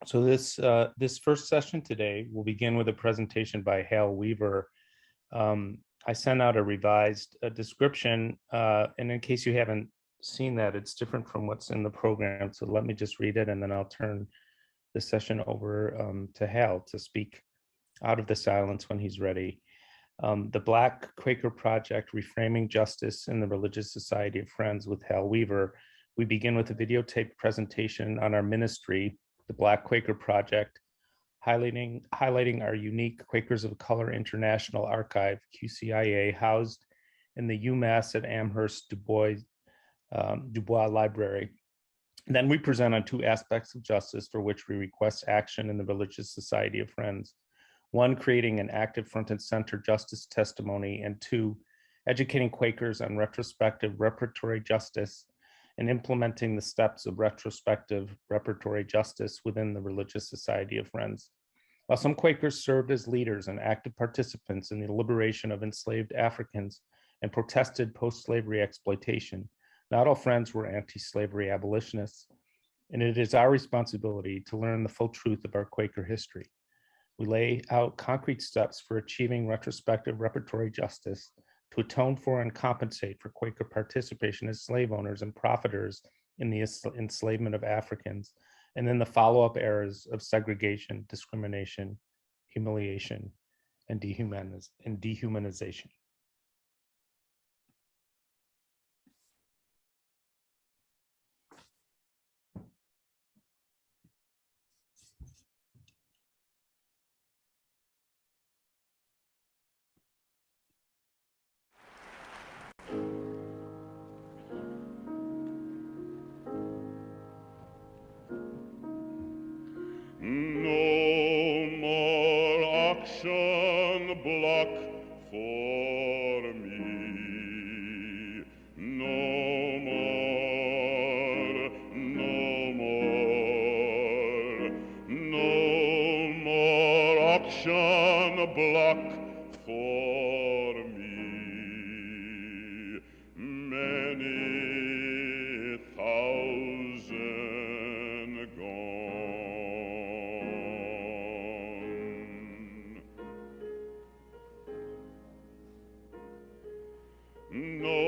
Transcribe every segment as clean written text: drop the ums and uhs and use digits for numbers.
So this first session today will begin with a presentation by Hal Weaver. I sent out a revised description, and in case you haven't seen that, it's different from what's in the program. So let me just read it, and then I'll turn the session over to Hal to speak out of the silence when he's ready. The BlackQuaker Project, Reframing Justice in the Religious Society of Friends with Hal Weaver. We begin with a videotaped presentation on our ministry, the BlackQuaker Project, highlighting our unique Quakers of Color International Archive, QCIA, housed in the UMass at Amherst Bois Library. Then we present on two aspects of justice for which we request action in the Religious Society of Friends. One, creating an active front and center justice testimony, and two, educating Quakers on retrospective reparatory justice and implementing the steps of retrospective reparatory justice within the Religious Society of Friends. While some Quakers served as leaders and active participants in the liberation of enslaved Africans and protested post-slavery exploitation, not all Friends were anti-slavery abolitionists, and it is our responsibility to learn the full truth of our Quaker history. We lay out concrete steps for achieving retrospective reparatory justice to atone for and compensate for Quaker participation as slave owners and profiteers in the enslavement of Africans, and then the follow-up eras of segregation, discrimination, humiliation, and dehumanization. No more auction block for me. No more, no more, no more auction block for me. Many thousand gone. No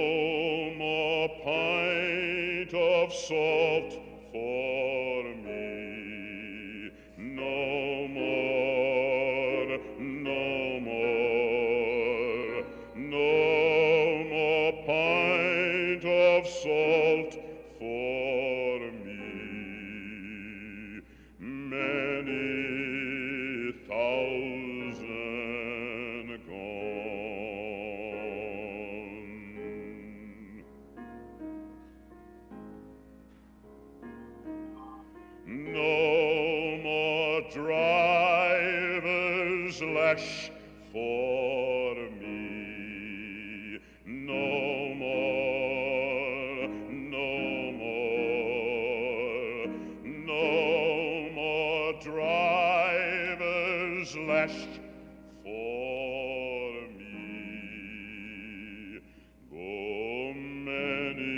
more pint of salt for me. No more, no more, no more pint of salt for me. Many thousand gone. No more driver's lash for me. No more, no more, no more driver's lash for me. Go many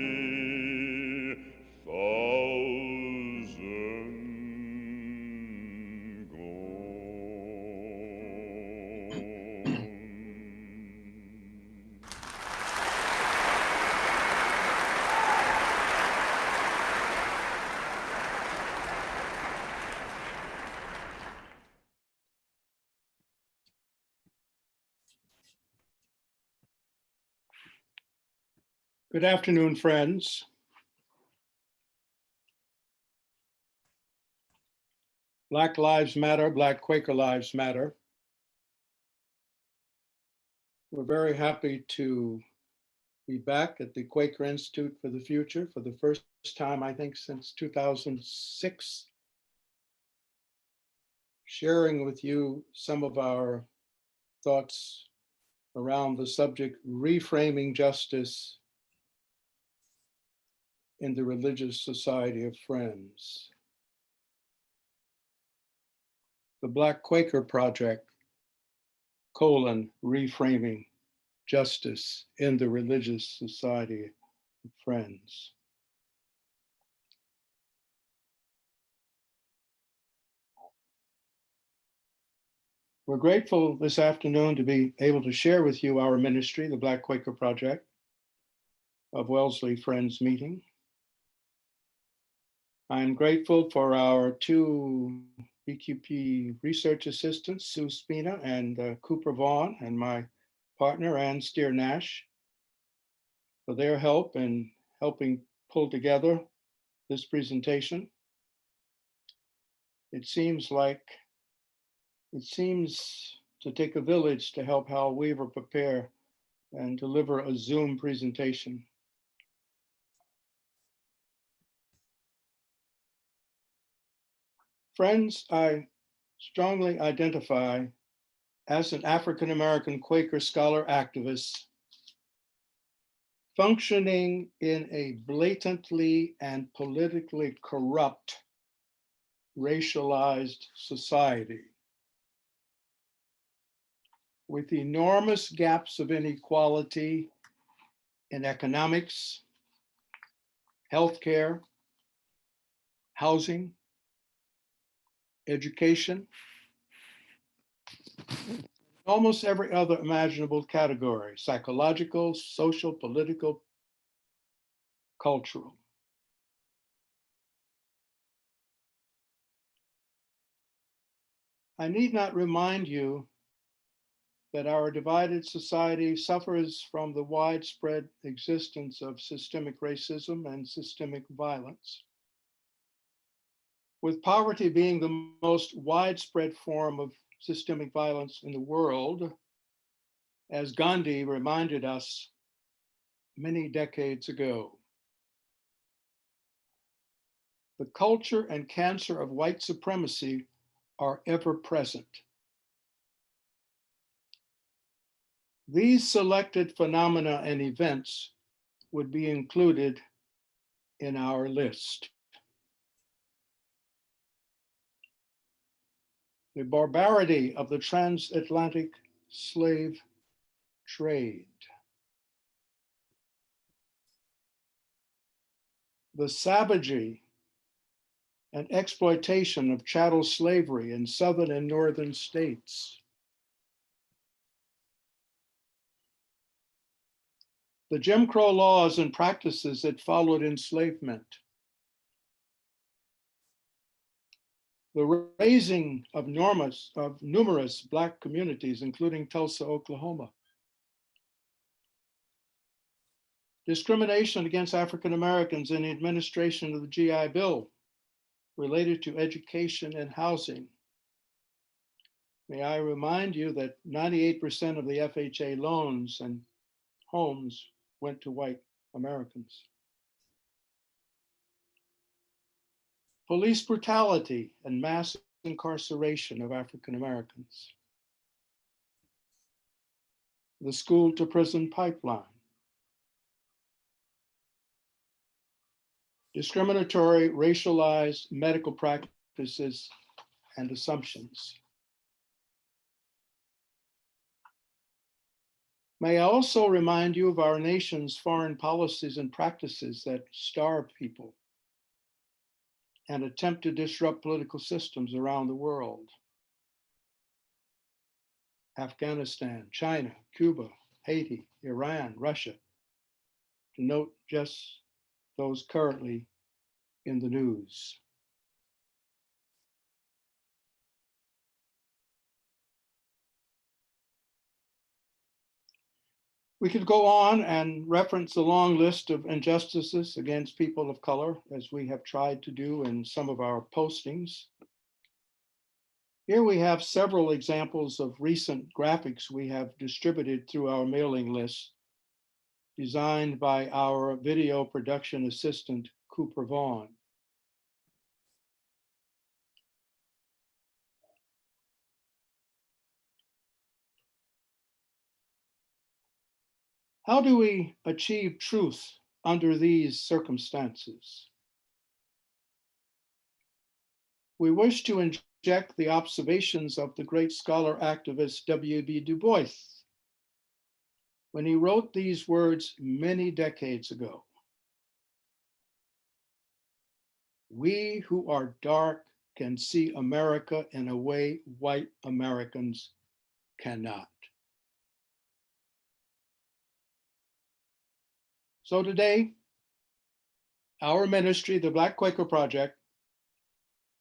thousand gone. Good afternoon, friends. Black Lives Matter, Black Quaker Lives Matter. We're very happy to be back at the Quaker Institute for the Future for the first time, I think, since 2006, sharing with you some of our thoughts around the subject, reframing justice in the Religious Society of Friends. The BlackQuaker Project, reframing justice in the Religious Society of Friends. We're grateful this afternoon to be able to share with you our ministry, the BlackQuaker Project of Wellesley Friends Meeting. I'm grateful for our two BQP research assistants, Sue Spina and Cooper Vaughn, and my partner, Ann Steer-Nash, for their help in helping pull together this presentation. It seems to take a village to help Hal Weaver prepare and deliver a Zoom presentation. Friends, I strongly identify as an African-American Quaker scholar activist functioning in a blatantly and politically corrupt, racialized society with enormous gaps of inequality in economics, healthcare, housing, education, almost every other imaginable category: psychological, social, political, cultural. I need not remind you that our divided society suffers from the widespread existence of systemic racism and systemic violence, with poverty being the most widespread form of systemic violence in the world, as Gandhi reminded us many decades ago. The culture and cancer of white supremacy are ever present. These selected phenomena and events would be included in our list. The barbarity of the transatlantic slave trade, the savagery and exploitation of chattel slavery in southern and northern states, the Jim Crow laws and practices that followed enslavement, the raising of numerous Black communities, including Tulsa, Oklahoma, discrimination against African Americans in the administration of the GI Bill related to education and housing. May I remind you that 98% of the FHA loans and homes went to white Americans. Police brutality and mass incarceration of African Americans. The school to prison pipeline. Discriminatory, racialized medical practices and assumptions. May I also remind you of our nation's foreign policies and practices that starve people and attempt to disrupt political systems around the world. Afghanistan, China, Cuba, Haiti, Iran, Russia, to note just those currently in the news. We could go on and reference a long list of injustices against people of color, as we have tried to do in some of our postings. Here we have several examples of recent graphics we have distributed through our mailing list, designed by our video production assistant, Cooper Vaughn. How do we achieve truth under these circumstances? We wish to inject the observations of the great scholar activist W.B. Du Bois when he wrote these words many decades ago. We who are dark can see America in a way white Americans cannot. So today, our ministry, the BlackQuaker Project,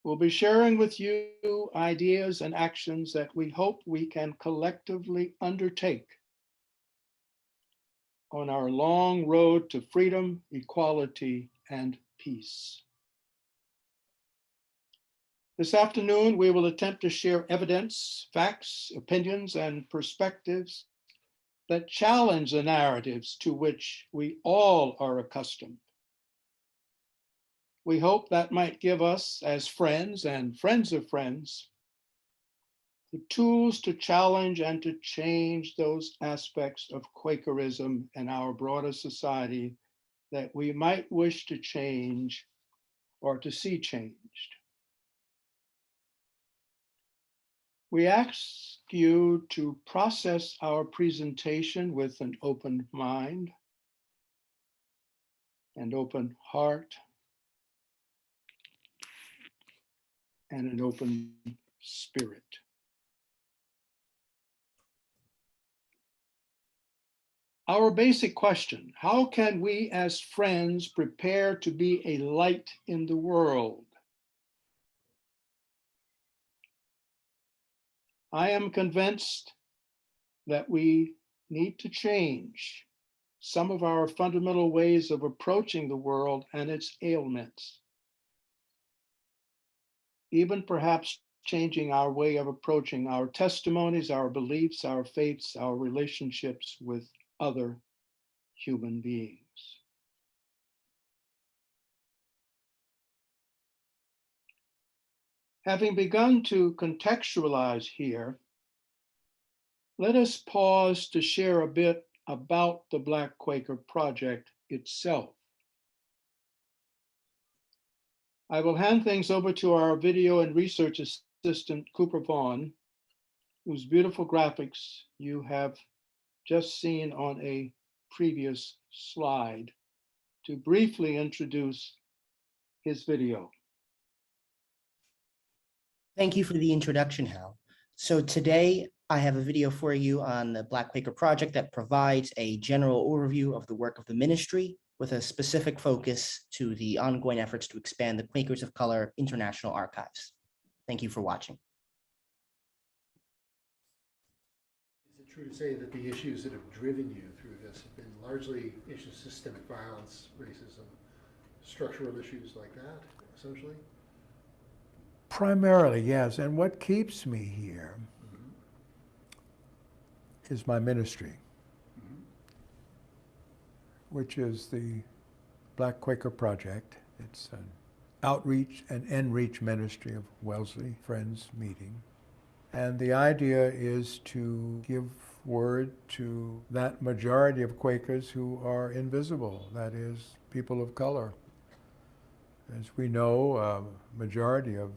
will be sharing with you ideas and actions that we hope we can collectively undertake on our long road to freedom, equality, and peace. This afternoon, we will attempt to share evidence, facts, opinions, and perspectives that challenge the narratives to which we all are accustomed. We hope that might give us, as friends and friends of friends, the tools to challenge and to change those aspects of Quakerism in our broader society that we might wish to change or to see changed. We ask you to process our presentation with an open mind and open heart and an open spirit. Our basic question: how can we as friends prepare to be a light in the world? I am convinced that we need to change some of our fundamental ways of approaching the world and its ailments. Even perhaps changing our way of approaching our testimonies, our beliefs, our faiths, our relationships with other human beings. Having begun to contextualize here, let us pause to share a bit about the BlackQuaker Project itself. I will hand things over to our video and research assistant, Cooper Vaughn, whose beautiful graphics you have just seen on a previous slide, to briefly introduce his video. Thank you for the introduction, Hal. So today I have a video for you on the BlackQuaker Project that provides a general overview of the work of the ministry with a specific focus to the ongoing efforts to expand the Quakers of Color International Archives. Thank you for watching. Is it true to say that the issues that have driven you through this have been largely issues of systemic violence, racism, structural issues like that, essentially? Primarily, yes. And what keeps me here is my ministry, which is the BlackQuaker Project. It's an outreach and enreach ministry of Wellesley Friends Meeting. And the idea is to give word to that majority of Quakers who are invisible, that is, people of color. As we know, a majority of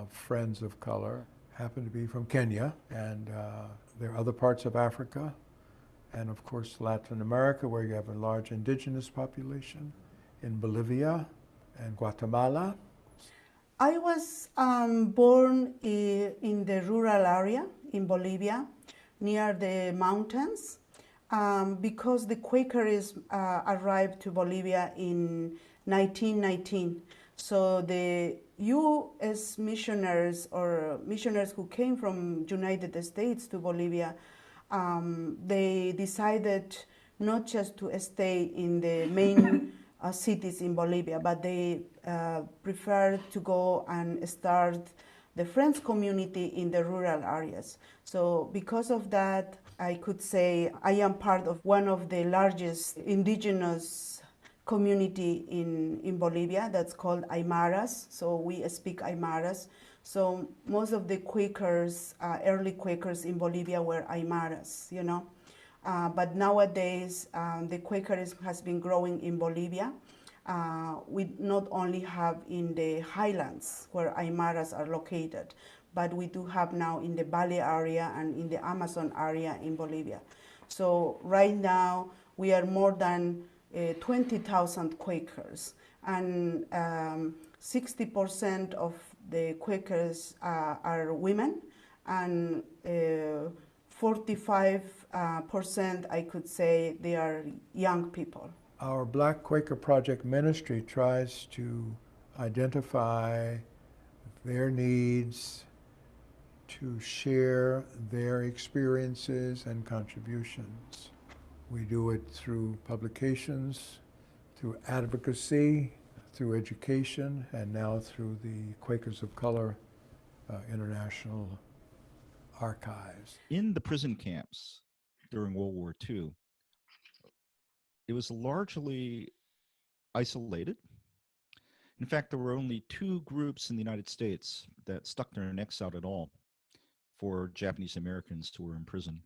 friends of color happen to be from Kenya, and there are other parts of Africa, and of course Latin America, where you have a large indigenous population, in Bolivia and Guatemala. I was born in the rural area in Bolivia, near the mountains, because the Quakers arrived to Bolivia in 1919. So the U.S. missionaries or missionaries who came from United States to Bolivia, they decided not just to stay in the main cities in Bolivia, but they preferred to go and start the Friends community in the rural areas. So because of that, I could say I am part of one of the largest indigenous community in Bolivia that's called Aymaras. So we speak Aymaras. So most of the Quakers, early Quakers in Bolivia were Aymaras, you know. But nowadays, the Quakerism has been growing in Bolivia. We not only have in the highlands where Aymaras are located, but we do have now in the Valley area and in the Amazon area in Bolivia. So right now, we are more than 20,000 Quakers, and 60% of the Quakers are women, and 45%, I could say, they are young people. Our Black Quaker Project ministry tries to identify their needs, to share their experiences and contributions. We do it through publications, through advocacy, through education, and now through the Quakers of Color International Archives. In the prison camps during World War II, it was largely isolated. In fact, there were only two groups in the United States that stuck their necks out at all for Japanese Americans who were in prison.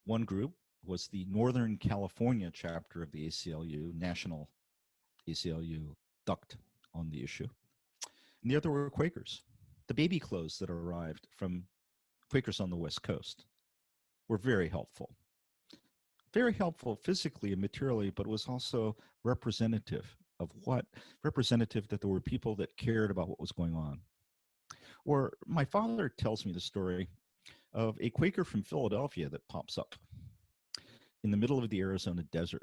One group was the Northern California chapter of the ACLU, National ACLU, ducked on the issue. And the other were Quakers. The baby clothes that arrived from Quakers on the West Coast were very helpful. Very helpful physically and materially, but was also representative of representative that there were people that cared about what was going on. Or my father tells me the story of a Quaker from Philadelphia that pops up in the middle of the Arizona desert.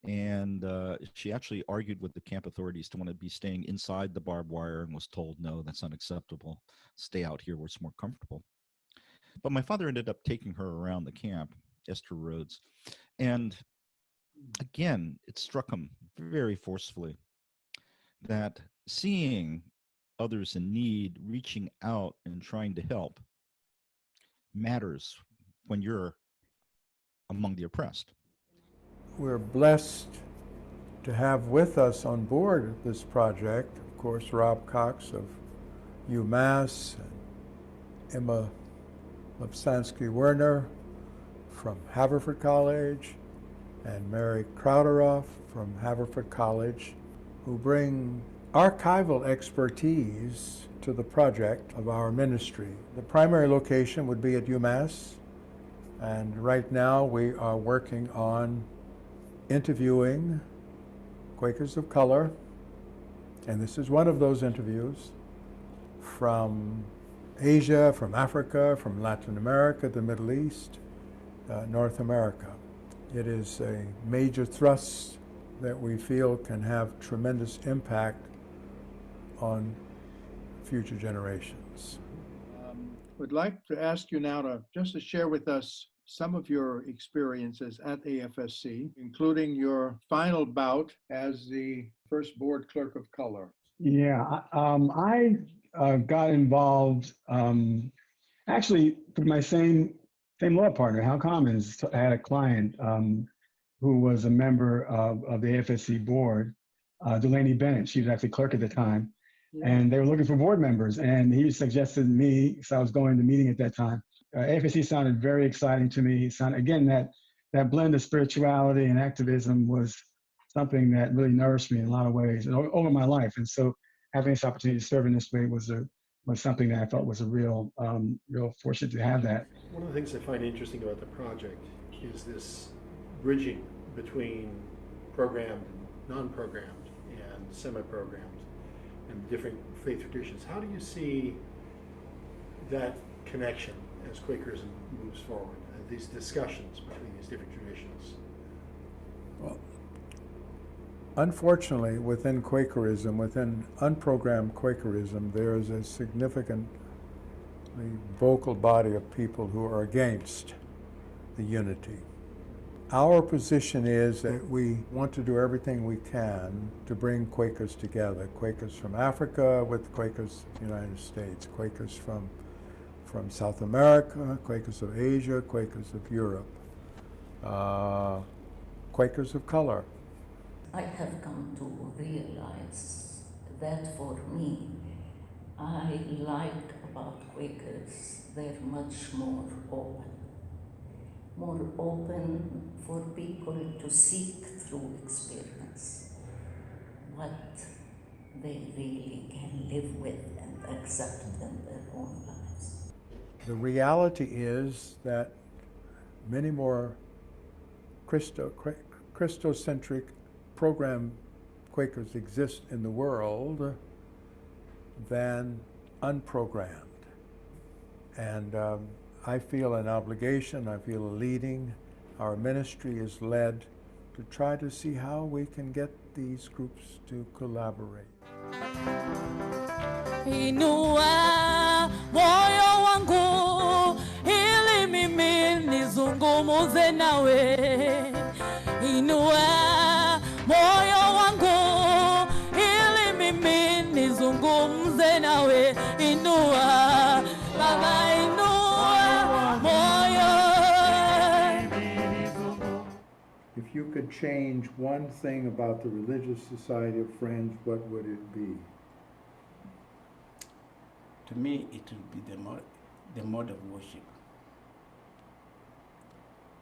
And she actually argued with the camp authorities to want to be staying inside the barbed wire and was told, no, that's unacceptable. Stay out here where it's more comfortable. But my father ended up taking her around the camp, Esther Rhodes. And again, it struck him very forcefully that seeing others in need, reaching out and trying to help matters when you're among the oppressed. We're blessed to have with us on board this project, of course, Rob Cox of UMass, and Emma Lipsansky-Werner from Haverford College, and Mary Crowderoff from Haverford College, who bring archival expertise to the project of our ministry. The primary location would be at UMass, and right now we are working on interviewing Quakers of color, and this is one of those interviews, from Asia, from Africa, from Latin America, the Middle East, North America. It is a major thrust that we feel can have tremendous impact on future generations. Would like to ask you now to just share with us some of your experiences at AFSC, including your final bout as the first board clerk of color. Yeah, I got involved actually through my same law partner, Hal Commons. I had a client who was a member of the AFSC board, Delaney Bennett. She was actually clerk at the time. Yeah. And they were looking for board members, and he suggested me, so I was going to the meeting at that time. AFSC sounded very exciting to me. It sounded, again, that blend of spirituality and activism was something that really nourished me in a lot of ways over my life. And so having this opportunity to serve in this way was something that I thought was a real fortunate to have that. One of the things I find interesting about the project is this bridging between programmed, non-programmed, and semi-programmed, and different faith traditions. How do you see that connection as Quakerism moves forward, these discussions between these different traditions? Well, unfortunately, within Quakerism, within unprogrammed Quakerism, there is a significantly vocal body of people who are against the unity. Our position is that we want to do everything we can to bring Quakers together. Quakers from Africa with Quakers of the United States, Quakers from South America, Quakers of Asia, Quakers of Europe, Quakers of color. I have come to realize that for me, I like about Quakers, they're much more open for people to seek through experience what they really can live with and accept in their own lives. The reality is that many more Christocentric program Quakers exist in the world than unprogrammed. And I feel an obligation, I feel a leading. Our ministry is led to try to see how we can get these groups to collaborate. Inua moyo wangu ili mimi nizungumuze nawe. Inua moyo wangu ili mimi nizungumze nawe. Inua Baba, inua moyo. If you could change one thing about the Religious Society of Friends, what would it be? To me, it would be the mode of worship.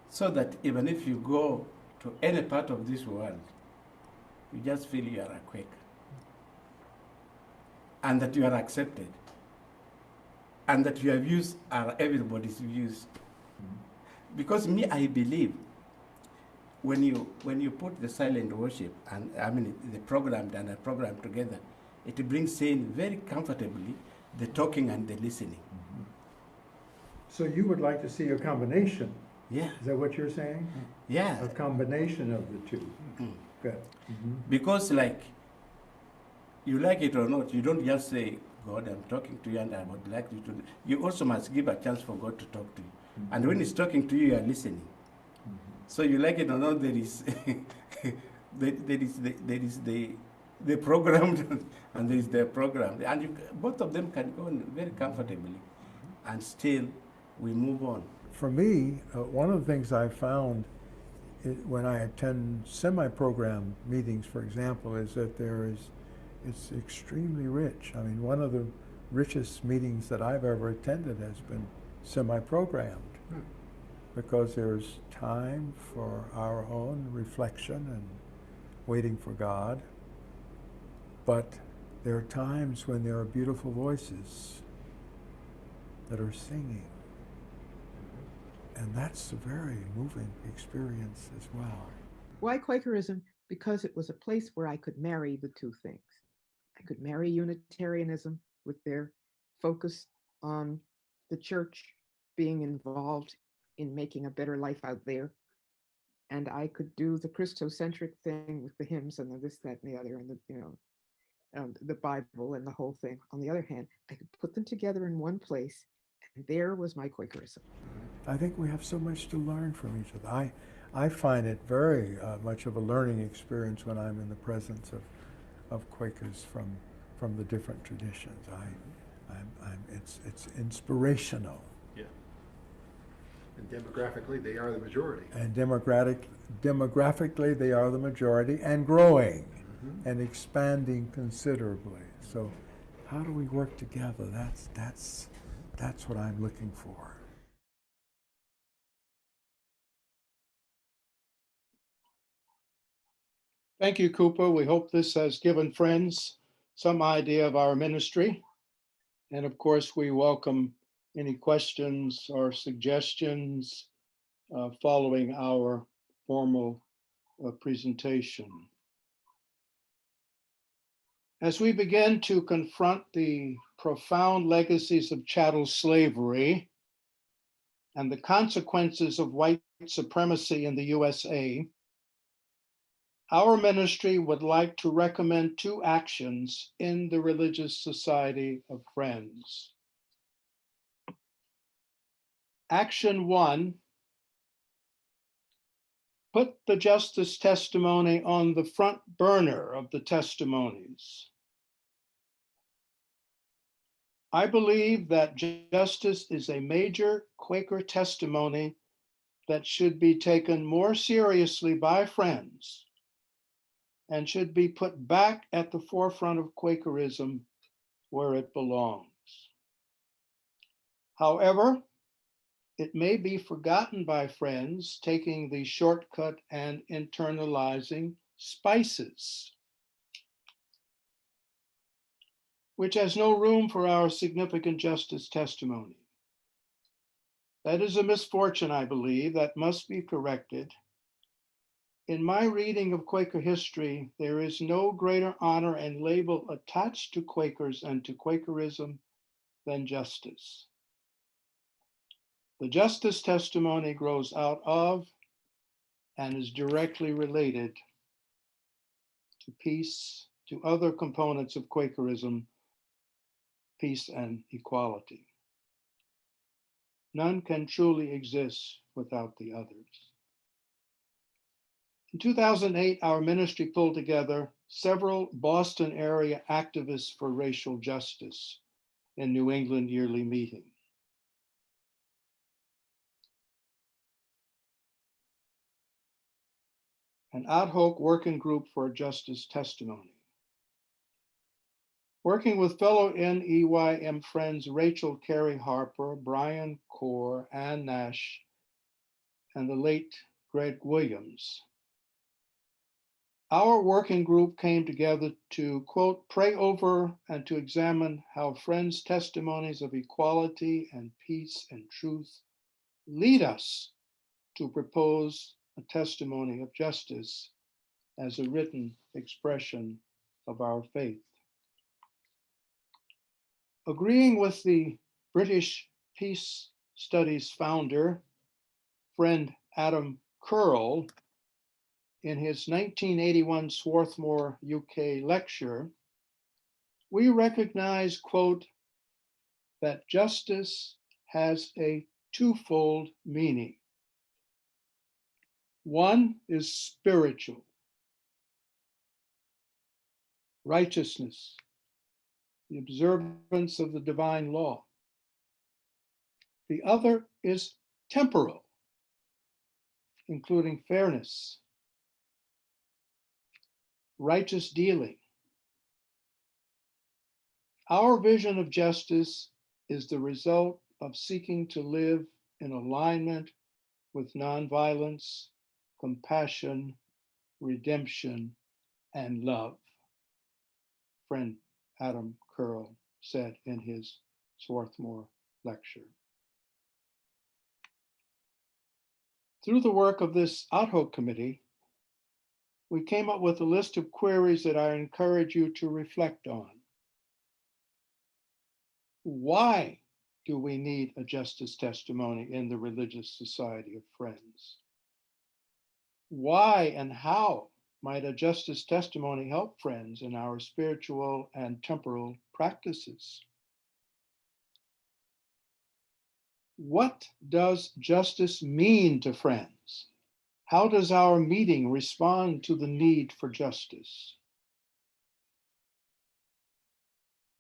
So that even if you go to any part of this world, you just feel you are a Quaker. And that you are accepted. And that your views are everybody's views. Because me, I believe when you put the silent worship and the programmed and the program together, it brings in very comfortably the talking and the listening. So you would like to see a combination? Yeah. Is that what you're saying? Yeah. A combination of the two. Good. Because like, you like it or not, you don't just say, God, I'm talking to you and I would like you to. You also must give a chance for God to talk to you. And when he's talking to you, you are listening. So you like it or not, there is the programmed and there is the program. And both of them can go on very comfortably. And still, we move on. For me, one of the things I found when I attend semi-program meetings, for example, is that it's extremely rich. I mean, one of the richest meetings that I've ever attended has been semi-programmed because there's time for our own reflection and waiting for God. But there are times when there are beautiful voices that are singing. And that's a very moving experience as well. Why Quakerism? Because it was a place where I could marry the two things. I could marry Unitarianism with their focus on the church being involved in making a better life out there. And I could do the Christocentric thing with the hymns and the this, that, and the other, and the Bible and the whole thing. On the other hand, I could put them together in one place, and there was my Quakerism. I think we have so much to learn from each other. I find it very much of a learning experience when I'm in the presence of Quakers from the different traditions. It's inspirational. Yeah. And demographically, they are the majority. And demographically, they are the majority and growing and expanding considerably. So, how do we work together? That's what I'm looking for. Thank you, Cooper. We hope this has given friends some idea of our ministry. And of course, we welcome any questions or suggestions following our formal presentation. As we begin to confront the profound legacies of chattel slavery and the consequences of white supremacy in the USA, our ministry would like to recommend two actions in the Religious Society of Friends. Action 1, put the justice testimony on the front burner of the testimonies. I believe that justice is a major Quaker testimony that should be taken more seriously by Friends and should be put back at the forefront of Quakerism where it belongs. However, it may be forgotten by Friends taking the shortcut and internalizing spices, which has no room for our significant justice testimony. That is a misfortune, I believe, that must be corrected. In my reading of Quaker history, there is no greater honor and label attached to Quakers and to Quakerism than justice. The justice testimony grows out of and is directly related to peace, to other components of Quakerism, peace and equality. None can truly exist without the others. In 2008, our ministry pulled together several Boston area activists for racial justice in New England yearly meeting. An ad hoc working group for justice testimony. Working with fellow NEYM friends Rachel Carey Harper, Brian Core, Ann Nash, and the late Greg Williams. Our working group came together to, quote, pray over and to examine how friends' testimonies of equality and peace and truth lead us to propose a testimony of justice as a written expression of our faith. Agreeing with the British Peace Studies founder, friend Adam Curl, in his 1981 Swarthmore, UK lecture, we recognize, quote, that justice has a twofold meaning. One is spiritual, righteousness, the observance of the divine law. The other is temporal, including fairness, righteous dealing. Our vision of justice is the result of seeking to live in alignment with nonviolence, compassion, redemption, and love, friend Adam Curl said in his Swarthmore lecture. Through the work of this ad hoc committee, we came up with a list of queries that I encourage you to reflect on. Why do we need a justice testimony in the Religious Society of Friends? Why and how might a justice testimony help friends in our spiritual and temporal practices? What does justice mean to friends? How does our meeting respond to the need for justice?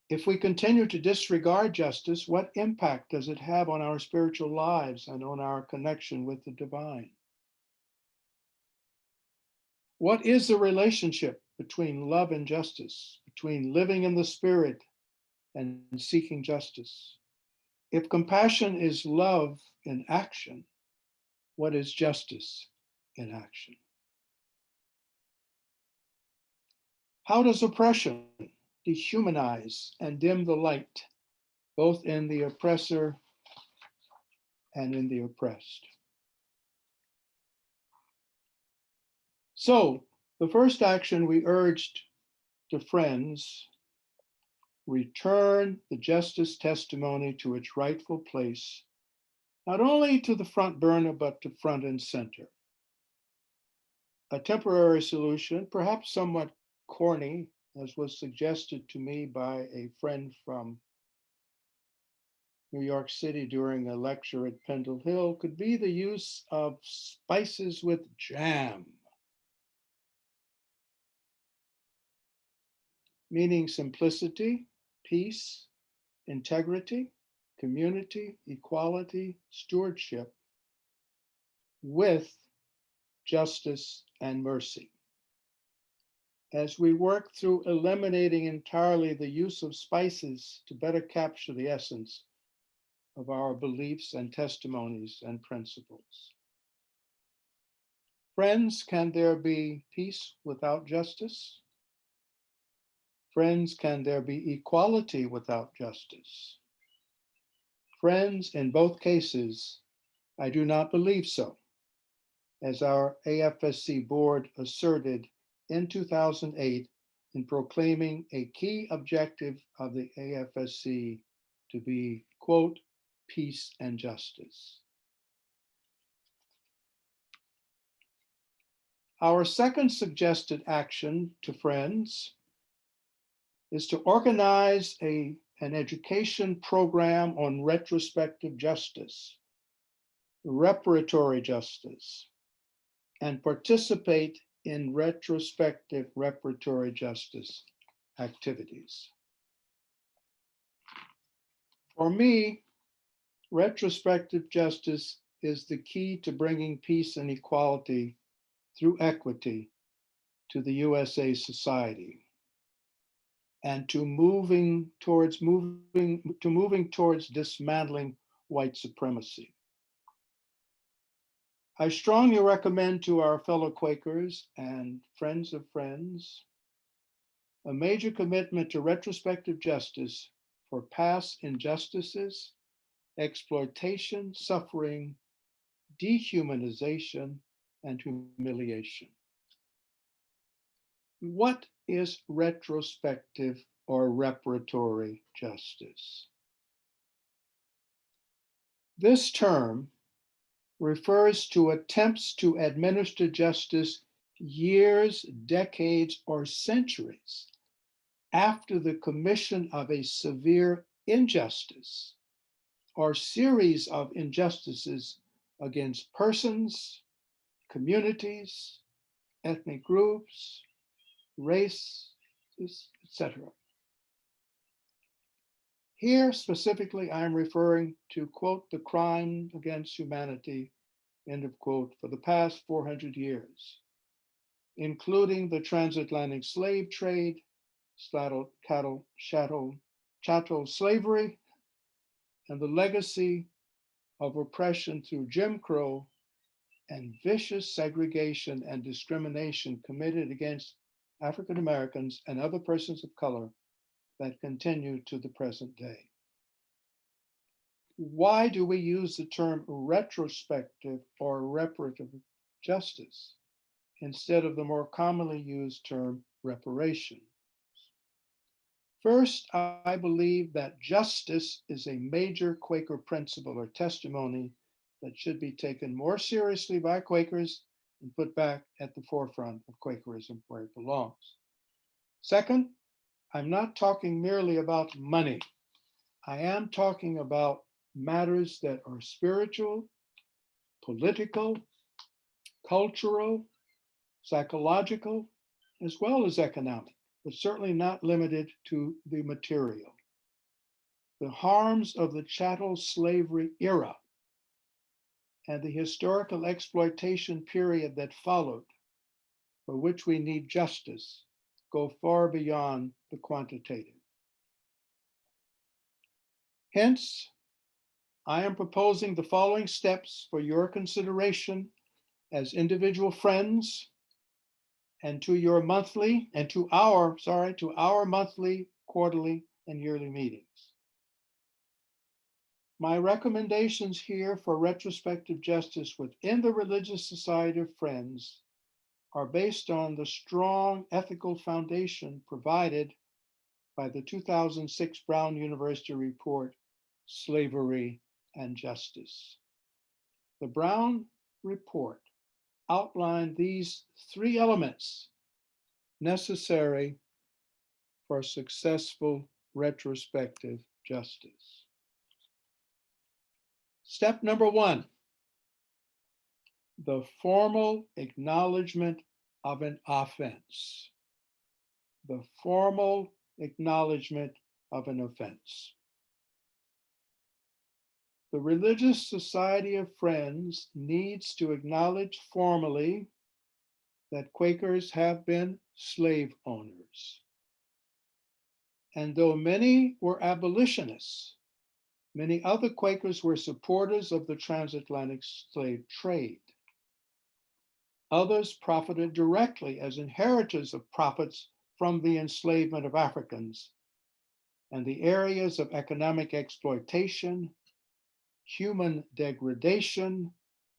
If we continue to disregard justice, what impact does it have on our spiritual lives and on our connection with the divine? What is the relationship between love and justice, between living in the spirit and seeking justice? If compassion is love in action, what is justice in action? How does oppression dehumanize and dim the light, both in the oppressor and in the oppressed? So, the first action we urged to friends: return the justice testimony to its rightful place, not only to the front burner, but to front and center. A temporary solution, perhaps somewhat corny, as was suggested to me by a friend from New York City during a lecture at Pendle Hill, could be the use of spices with jam, meaning simplicity, peace, integrity, community, equality, stewardship, with justice and mercy. As we work through eliminating entirely the use of spices to better capture the essence of our beliefs and testimonies and principles. Friends, can there be peace without justice? Friends, can there be equality without justice? Friends, in both cases, I do not believe so, as our AFSC board asserted in 2008 in proclaiming a key objective of the AFSC to be, quote, peace and justice. Our second suggested action to Friends is to organize an education program on retrospective justice, reparatory justice, and participate in retrospective reparatory justice activities. For me, retrospective justice is the key to bringing peace and equality through equity to the USA society and to moving towards dismantling white supremacy. I strongly recommend to our fellow Quakers and friends of friends a major commitment to retrospective justice for past injustices, exploitation, suffering, dehumanization, and humiliation. What is retrospective or reparatory justice? This term refers to attempts to administer justice years, decades, or centuries after the commission of a severe injustice or series of injustices against persons, communities, ethnic groups, race, etc. Here specifically, I'm referring to, quote, the crime against humanity, end of quote, for the past 400 years, including the transatlantic slave trade, chattel slavery, and the legacy of oppression through Jim Crow and vicious segregation and discrimination committed against African Americans and other persons of color that continue to the present day. Why do we use the term retrospective or reparative justice instead of the more commonly used term reparation? First, I believe that justice is a major Quaker principle or testimony that should be taken more seriously by Quakers and put back at the forefront of Quakerism where it belongs. Second, I'm not talking merely about money. I am talking about matters that are spiritual, political, cultural, psychological, as well as economic, but certainly not limited to the material. The harms of the chattel slavery era and the historical exploitation period that followed, for which we need justice, go far beyond the quantitative. Hence, I am proposing the following steps for your consideration as individual friends and to our monthly, quarterly, and yearly meetings. My recommendations here for retrospective justice within the Religious Society of Friends are based on the strong ethical foundation provided by the 2006 Brown University report, Slavery and Justice. The Brown report outlined these three elements necessary for successful retrospective justice. Step number one, the formal acknowledgement of an offense. The formal acknowledgement of an offense. The Religious Society of Friends needs to acknowledge formally that Quakers have been slave owners. And though many were abolitionists, many other Quakers were supporters of the transatlantic slave trade. Others profited directly as inheritors of profits from the enslavement of Africans and the areas of economic exploitation, human degradation,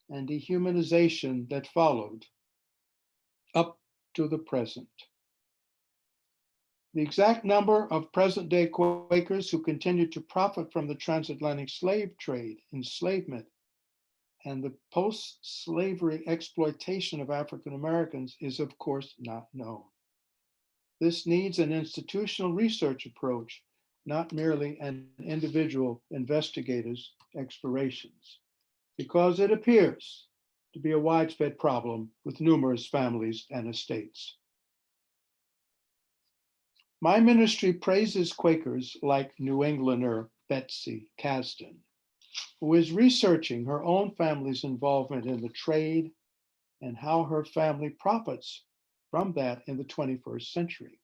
and dehumanization that followed up to the present. The exact number of present-day Quakers who continue to profit from the transatlantic slave trade, enslavement, and the post-slavery exploitation of African Americans is, of course, not known. This needs an institutional research approach, not merely an individual investigator's explorations, because it appears to be a widespread problem with numerous families and estates. My ministry praises Quakers like New Englander Betsy Kasdan, who is researching her own family's involvement in the trade and how her family profits from that in the 21st century.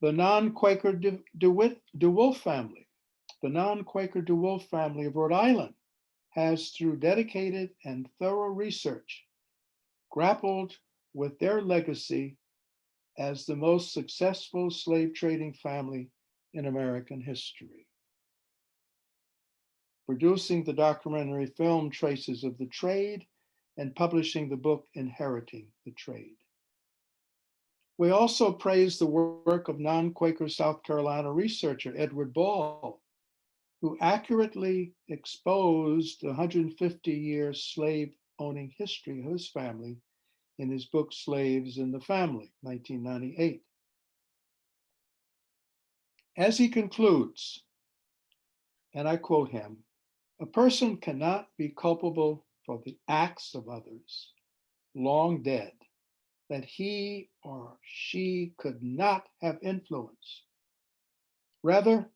The non-Quaker DeWolf family, the non-Quaker DeWolf family of Rhode Island has, through dedicated and thorough research, grappled with their legacy as the most successful slave trading family in American history. Producing the documentary film Traces of the Trade and publishing the book Inheriting the Trade. We also praise the work of non-Quaker South Carolina researcher Edward Ball, who accurately exposed the 150-year slave-owning history of his family in his book Slaves in the Family, 1998. As he concludes, and I quote him, "A person cannot be culpable for the acts of others, long dead, that he or she could not have influence. Rather,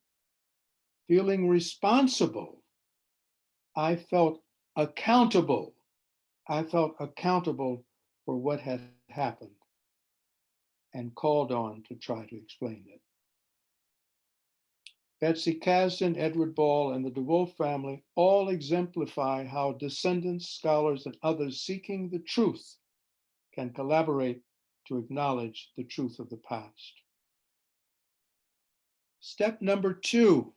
feeling responsible, I felt accountable. I felt accountable for what had happened and called on to try to explain it." Betsy Kasdan, Edward Ball, and the DeWolf family all exemplify how descendants, scholars, and others seeking the truth can collaborate to acknowledge the truth of the past. Step number 2,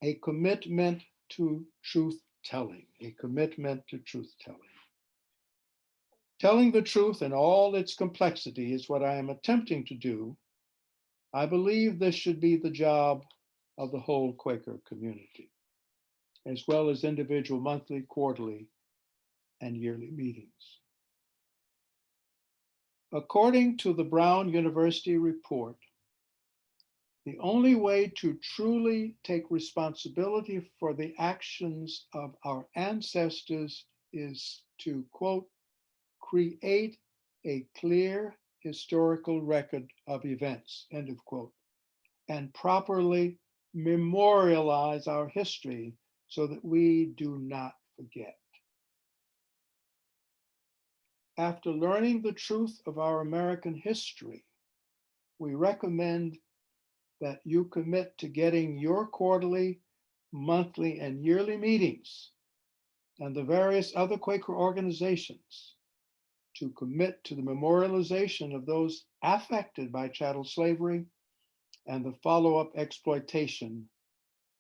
a commitment to truth telling, a commitment to truth telling. Telling the truth in all its complexity is what I am attempting to do. I believe this should be the job of the whole Quaker community, as well as individual monthly, quarterly, and yearly meetings. According to the Brown University report, the only way to truly take responsibility for the actions of our ancestors is to, quote, create a clear historical record of events, end of quote, and properly memorialize our history so that we do not forget. After learning the truth of our American history, we recommend that you commit to getting your quarterly, monthly, and yearly meetings and the various other Quaker organizations to commit to the memorialization of those affected by chattel slavery and the follow-up exploitation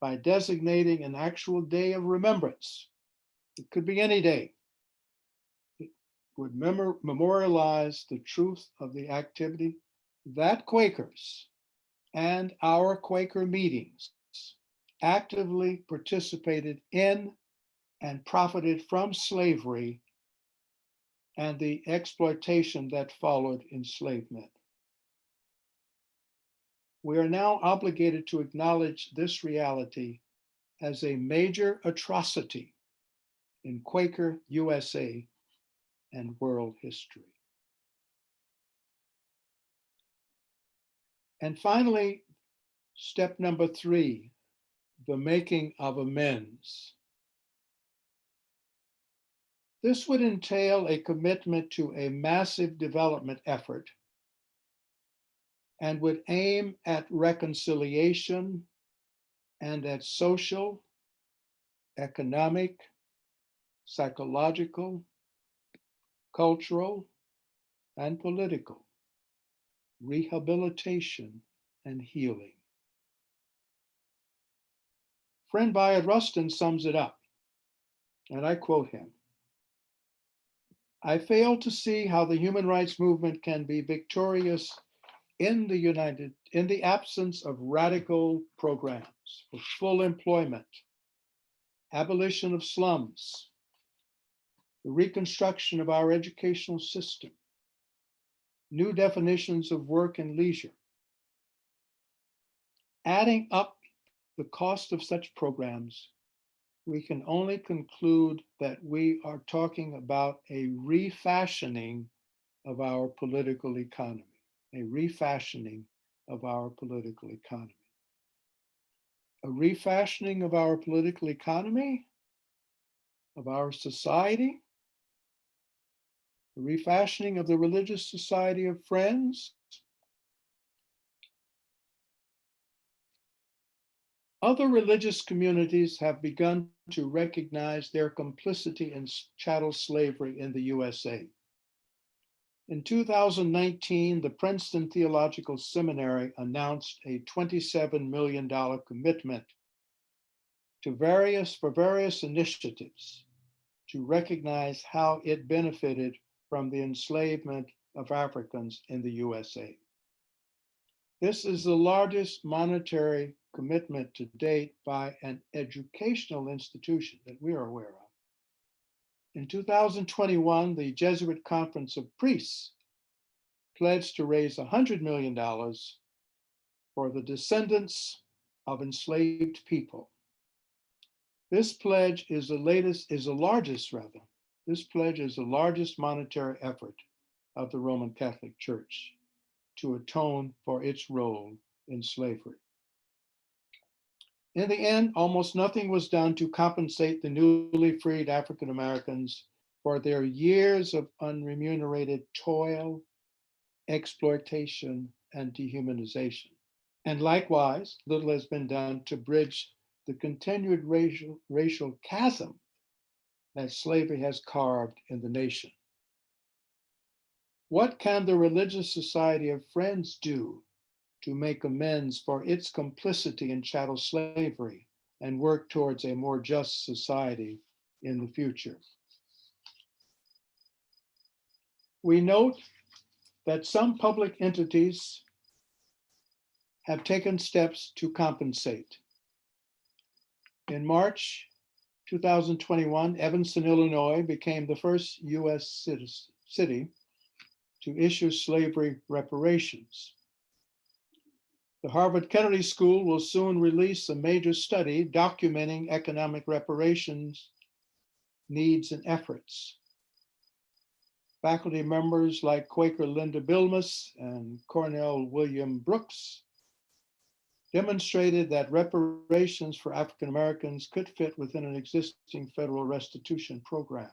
by designating an actual day of remembrance. It could be any day. It would memorialize the truth of the activity that Quakers and our Quaker meetings actively participated in and profited from slavery and the exploitation that followed enslavement. We are now obligated to acknowledge this reality as a major atrocity in Quaker USA and world history. And finally, step number 3, the making of amends. This would entail a commitment to a massive development effort and would aim at reconciliation and at social, economic, psychological, cultural, and political rehabilitation and healing. Friend Bayard Rustin sums it up, and I quote him, "I fail to see how the human rights movement can be victorious in the absence of radical programs for full employment, abolition of slums, the reconstruction of our educational system, new definitions of work and leisure. Adding up the cost of such programs, we can only conclude that we are talking about a refashioning of our political economy, a refashioning of our political economy. A refashioning of our political economy, of our society, a refashioning of the religious society of Friends. Other religious communities have begun to recognize their complicity in chattel slavery in the USA. In 2019, the Princeton Theological Seminary announced a $27 million commitment to various initiatives to recognize how it benefited from the enslavement of Africans in the USA. This is the largest monetary commitment to date by an educational institution that we are aware of. In 2021, the Jesuit Conference of Priests pledged to raise $100 million for the descendants of enslaved people. This pledge is the largest monetary effort of the Roman Catholic Church to atone for its role in slavery. In the end, almost nothing was done to compensate the newly freed African Americans for their years of unremunerated toil, exploitation, and dehumanization. And likewise, little has been done to bridge the continued racial chasm that slavery has carved in the nation. What can the Religious Society of Friends do to make amends for its complicity in chattel slavery and work towards a more just society in the future? We note that some public entities have taken steps to compensate. In March 2021, Evanston, Illinois became the first US city to issue slavery reparations. The Harvard Kennedy School will soon release a major study documenting economic reparations needs and efforts. Faculty members like Quaker Linda Bilmus and Cornell William Brooks demonstrated that reparations for African Americans could fit within an existing federal restitution program.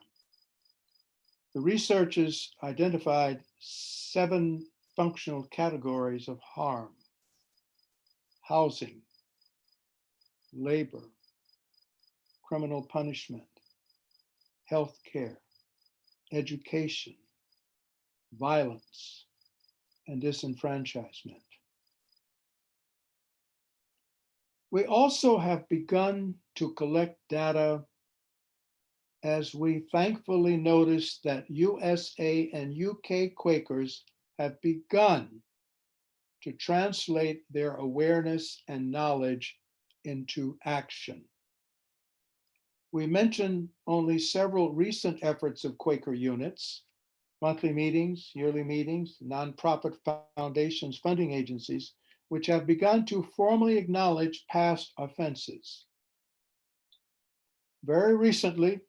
The researchers identified 7 functional categories of harm: housing, labor, criminal punishment, health care, education, violence, and disenfranchisement. We also have begun to collect data as we thankfully notice that USA and UK Quakers have begun to translate their awareness and knowledge into action. We mention only several recent efforts of Quaker units, monthly meetings, yearly meetings, nonprofit foundations, funding agencies, which have begun to formally acknowledge past offenses. Very recently,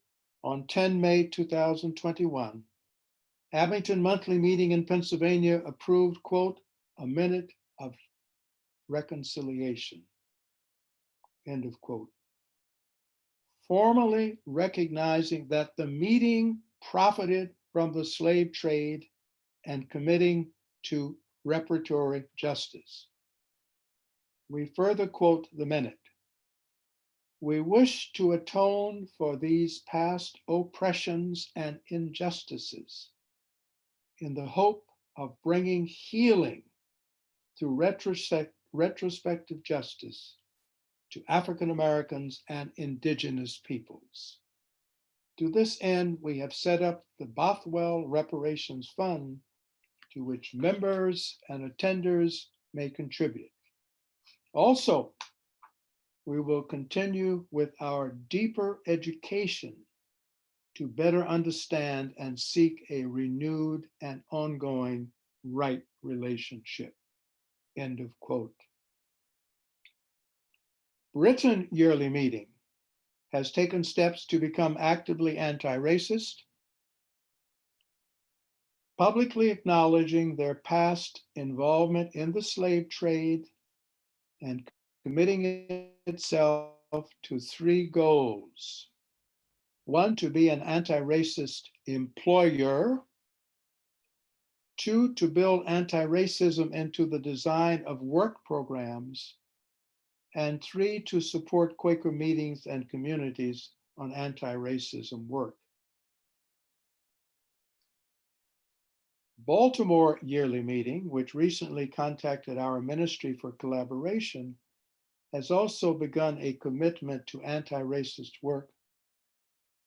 on 10 May 2021, Abington Monthly Meeting in Pennsylvania approved, quote, a minute of reconciliation, end of quote. Formally recognizing that the meeting profited from the slave trade and committing to reparatory justice. We further quote the minute. We wish to atone for these past oppressions and injustices in the hope of bringing healing through retrospective justice to African Americans and indigenous peoples. To this end, we have set up the Bothwell Reparations Fund, to which members and attenders may contribute. Also, we will continue with our deeper education to better understand and seek a renewed and ongoing right relationship. End of quote. Britain Yearly Meeting has taken steps to become actively anti-racist, publicly acknowledging their past involvement in the slave trade and committing itself to 3 goals. 1, to be an anti-racist employer. 2, to build anti-racism into the design of work programs. And 3, to support Quaker meetings and communities on anti-racism work. Baltimore Yearly Meeting, which recently contacted our ministry for collaboration, has also begun a commitment to anti-racist work,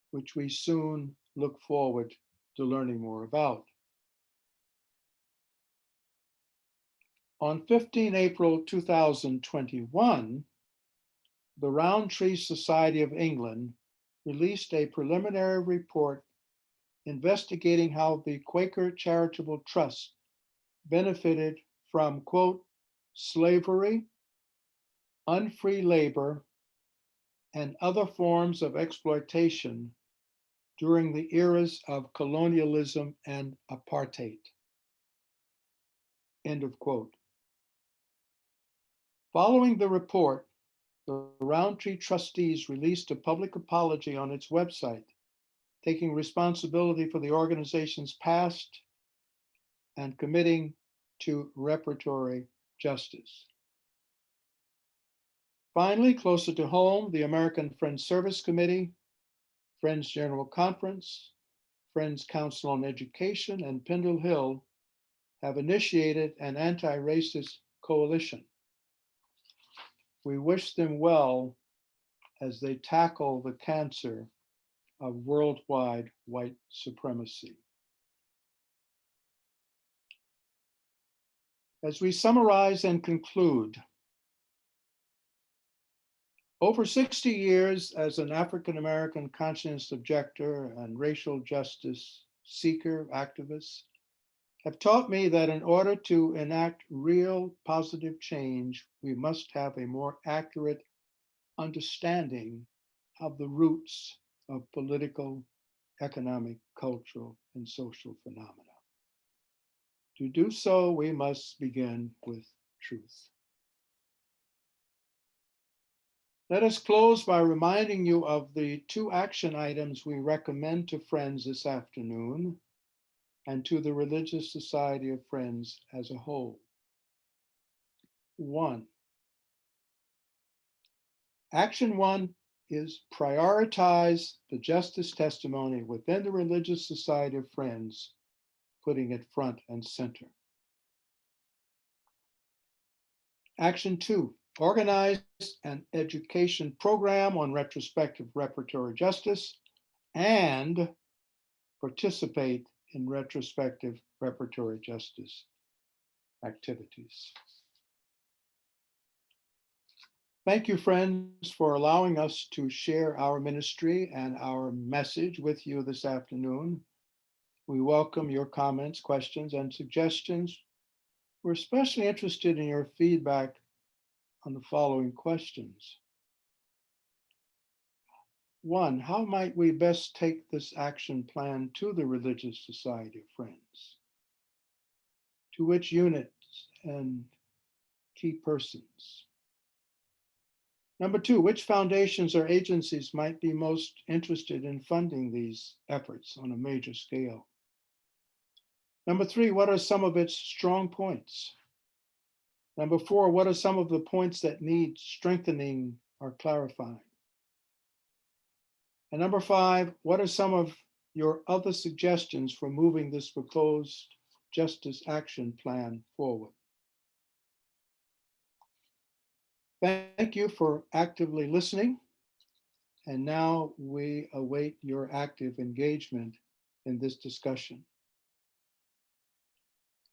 which we soon look forward to learning more about. On 15 April 2021, the Roundtree Society of England released a preliminary report investigating how the Quaker Charitable Trust benefited from, quote, slavery, unfree labor, and other forms of exploitation during the eras of colonialism and apartheid. End of quote. Following the report, the Roundtree trustees released a public apology on its website, taking responsibility for the organization's past and committing to reparatory justice. Finally, closer to home, the American Friends Service Committee, Friends General Conference, Friends Council on Education, and Pendle Hill have initiated an anti-racist coalition. We wish them well as they tackle the cancer of worldwide white supremacy. As we summarize and conclude, over 60 years as an African-American conscience objector and racial justice seeker activist have taught me that in order to enact real positive change, we must have a more accurate understanding of the roots of political, economic, cultural, and social phenomena. To do so, we must begin with truth. Let us close by reminding you of the 2 action items we recommend to Friends this afternoon and to the Religious Society of Friends as a whole. 1. Action 1 is prioritize the justice testimony within the Religious Society of Friends, putting it front and center. Action 2, organize an education program on retrospective reparatory justice and participate in retrospective reparatory justice activities. Thank you, friends, for allowing us to share our ministry and our message with you this afternoon. We welcome your comments, questions, and suggestions. We're especially interested in your feedback on the following questions. 1, how might we best take this action plan to the Religious Society of Friends? To which units and key persons? Number 2, which foundations or agencies might be most interested in funding these efforts on a major scale? Number 3, what are some of its strong points? Number 4, what are some of the points that need strengthening or clarifying? And number 5, what are some of your other suggestions for moving this proposed justice action plan forward? Thank you for actively listening. And now we await your active engagement in this discussion.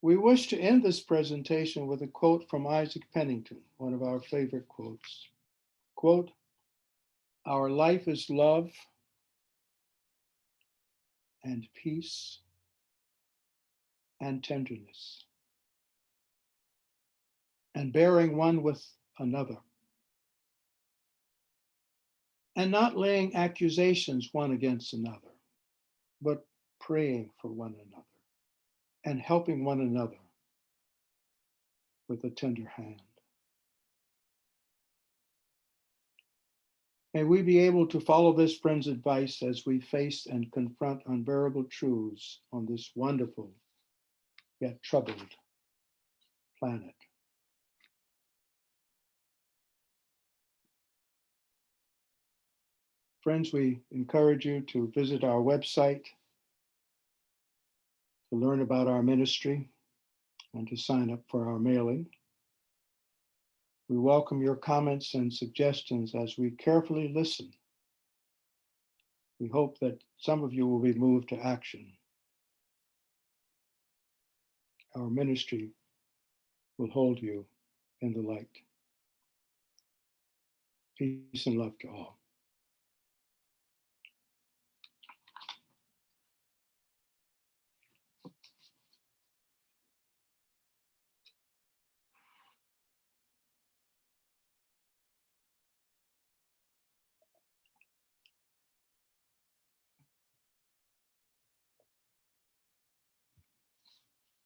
We wish to end this presentation with a quote from Isaac Pennington, one of our favorite quotes. Quote, "Our life is love. and peace and tenderness, and bearing one with another, and not laying accusations one against another, but praying for one another and helping one another with a tender hand. May we be able to follow this friend's advice as we face and confront unbearable truths on this wonderful yet troubled planet. Friends, we encourage you to visit our website to learn about our ministry and to sign up for our mailing. We welcome your comments and suggestions as we carefully listen. We hope that some of you will be moved to action. Our ministry will hold you in the light. Peace and love to all.